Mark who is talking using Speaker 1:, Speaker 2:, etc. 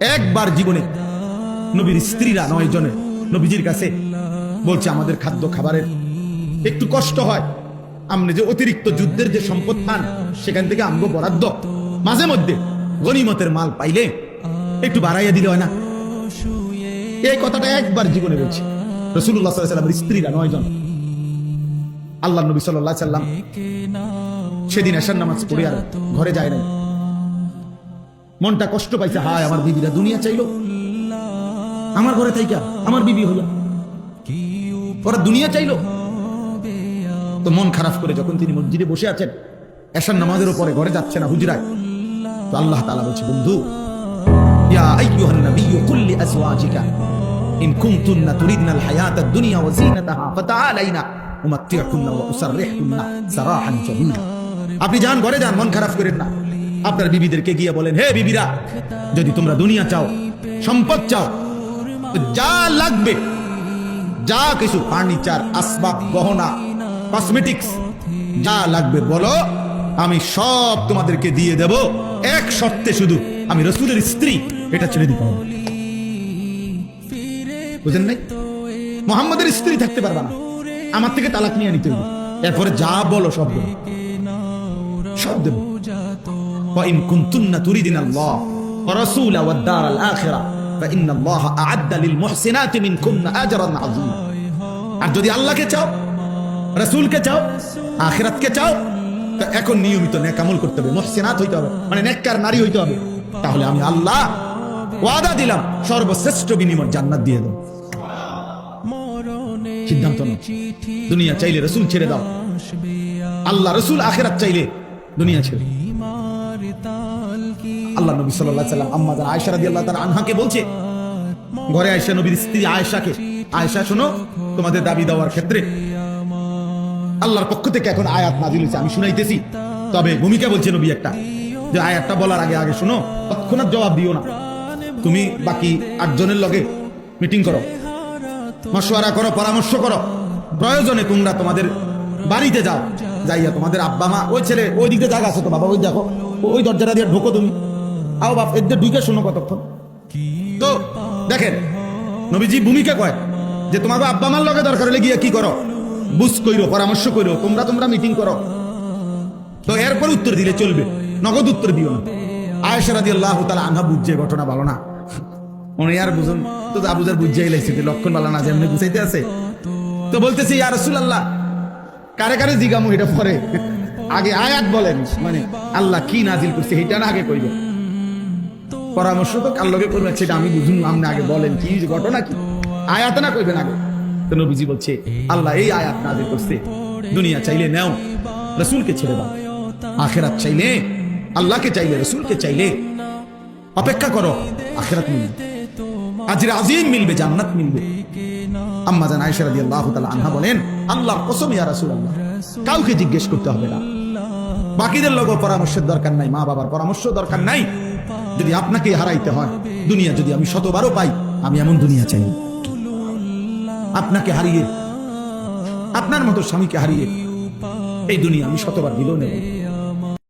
Speaker 1: একবার জীবনে নবীর স্ত্রীরা 9 জনে নবীজির কাছে বলছে, আমাদের খাদ্য খাবারের একটু কষ্ট হয়, আপনি যে অতিরিক্ত যুদ্ধের যে সম্পদ পান সেখান থেকে আমগো বরাদ্দ মাঝে মধ্যে গনিমতের মাল পাইলে একটু বাড়াইয়া দিলে হয় না। এই কথাটা একবার জীবনে বলছে রাসূলুল্লাহ সাল্লাল্লাহু আলাইহি ওয়াসাল্লামের স্ত্রীরা 9 জন। আল্লাহর নবী সাল্লাল্লাহু আলাইহি ওয়াসাল্লাম সেদিন এশার নামাজ পড়ে আর ঘরে যায় নাই। মনটা কষ্ট পাইছে, হায় আমার বিবিরা দুনিয়া চাইলো আমার ঘরে থাইকা, আমার বিবি হইয়া ওরা দুনিয়া চাইলো। তো মন খারাপ করে যখন তিনি মসজিদে বসে আছেন, এশার নামাজের উপরে ঘরে যাচ্ছে না হুজরায়, তো আল্লাহ তাআলা বলছে, বন্ধু ইয়া আইয়ুহান নাবিয়্যু কুল লিআজওয়াজিকা ইন কুনতুন্না তুরিদনাল হায়াতাদ দুনিয়া ওয়া যিনাতাহা ফাতাআলাইনা উমাত্তিউকুন্না ওয়া উসাররিহুকুন্না সারাহান জামিলা। আপনি যান, ঘরে যান, মন খারাপ করেন না। আপনার বিবিদেরকে গিয়ে বলেন, হে বিবিরা, যদি তোমরা দুনিয়া চাও, সম্পদ চাও, যা লাগবে, যা কিছু ফার্নিচার, আসবাব, গহনা, কসমেটিক্স যা লাগবে বলো, আমি সব তোমাদেরকে দিয়ে দেব, এক শর্তে, শুধু আমি রাসূলের স্ত্রী, এটা ছেড়ে দিতে হবে। বুঝেন নাই? মুহাম্মাদের স্ত্রী থাকতে পারবা না, আমার থেকে তালাক নিয়ে নিতে হবে। এরপরে যা বলো সব দেব, সব দেব। وإن كنتن تريدن الله ورسوله والدار الآخرة فإن الله أعد للمحسنات منكن أجرا عظيما। আর যদি আল্লাহকে চাও, রাসূলকে চাও, আখিরাতকে চাও, তো এখন নিয়মিত নেক আমল করতে হবে, মুহসিনাত হইতে হবে, মানে নেককার নারী হইতে হবে। তাহলে আমি আল্লাহ ওয়াদা দিলাম, সর্বশ্রেষ্ঠ বিনিময় জান্নাত দিয়ে দেব। সিদ্ধান্ত নাও, দুনিয়া চাইলে রাসূল ছেড়ে দাও, আল্লাহ রাসূল আখিরাত চাইলে দুনিয়া ছেড়ে। আল্লাহ নবী সাল্লাল্লাহু আলাইহি ওয়াসাল্লাম আম্মা জান আয়েশা রাদিয়াল্লাহু তাআলা আনহাকে বলছে, ঘরে আয়েশা নবীর স্ত্রী আয়েশাকে, আয়েশা শোনো, তোমাদের দাবি দেওয়ার ক্ষেত্রে আল্লাহর পক্ষ থেকে এখন আয়াত নাযিল হয়েছে, আমি শুনাইতেছি। তবে ভূমিকা বলছে নবী একটা, যে আয়াতটা বলার আগে আগে শোনো, তৎক্ষণাৎ জবাব দিও না। তুমি বাকি 8 জনের লগে মিটিং করো, মাশওয়ারা করো, পরামর্শ করো, প্রয়োজনে তোমরা তোমাদের বাড়িতে যাও, যাইয়া তোমাদের আব্বা মা, ওই ছেলে ওই দিকে জায়গা আছে তো বাবা, ওই দেখো ওই দরজাটা দিয়ে ঢোকো, তুমি আও বাপ, এদের ঢুকে শোনো কতক্ষণ। তো দেখেন নবীজি ভূমিকা কয় যে তোমার আব্বা মার লগে দরকার হলে গিয়া কি করো, বুঝ কইরো, পরামর্শ কইরো, তোমরা মিটিং করো। তো এরপর উত্তর দিলে চলবে, নগদ উত্তর দিও না। আয়েশা রাদিয়াল্লাহু তাআলা আনহা বুঝছে ঘটনা ভালো না, উনি আর বুঝুন তো আবুজার বুঝাই লাইছে লক্ষণ ভালো না, যেমনি বুঝাইতে আছে। তো বলতেছে, ইয়া রাসূলুল্লাহ, কারে কারে জিগামু এটা পরে, আগে আয়াত বলেন, মানে আল্লাহ কি নাজিল করছে এটা না আগে কইবেন, পরামর্শ তো কার লগে করবেন সেটা আমি বুঝুন, আপনি আগে বলেন কি ঘটনা, কি আয়াত না কইবেন আগে। তো নবীজি বলছে, আল্লাহ এই আয়াত নাজিল করছে, দুনিয়া চাইলে নাও, রাসূলকে ছেড়ে দাও, আখিরাত চাইলে আল্লাহকে চাইলে, রাসূলকে চাইলে অপেক্ষা করো, আখিরাত মিলবে, আজরে আজিম মিলবে, জান্নাত মিলবে। আম্মা জান আয়েশা রাদিয়াল্লাহু তাআলা আনহা বলেন, আল্লাহর কসম ইয়া রাসূলুল্লাহ, কাউকে জিজ্ঞেস করতে হবে না, বাকিদের লোক পরামর্শের দরকার নাই, মা বাবার পরামর্শ দরকার নাই। যদি আপনাকে হারাইতে হয়, দুনিয়া যদি আমি শতবারও পাই, আমি এমন দুনিয়া চাই, আপনাকে হারিয়ে, আপনার মতো স্বামীকে হারিয়ে এই দুনিয়া আমি শতবার দিলেও নেব।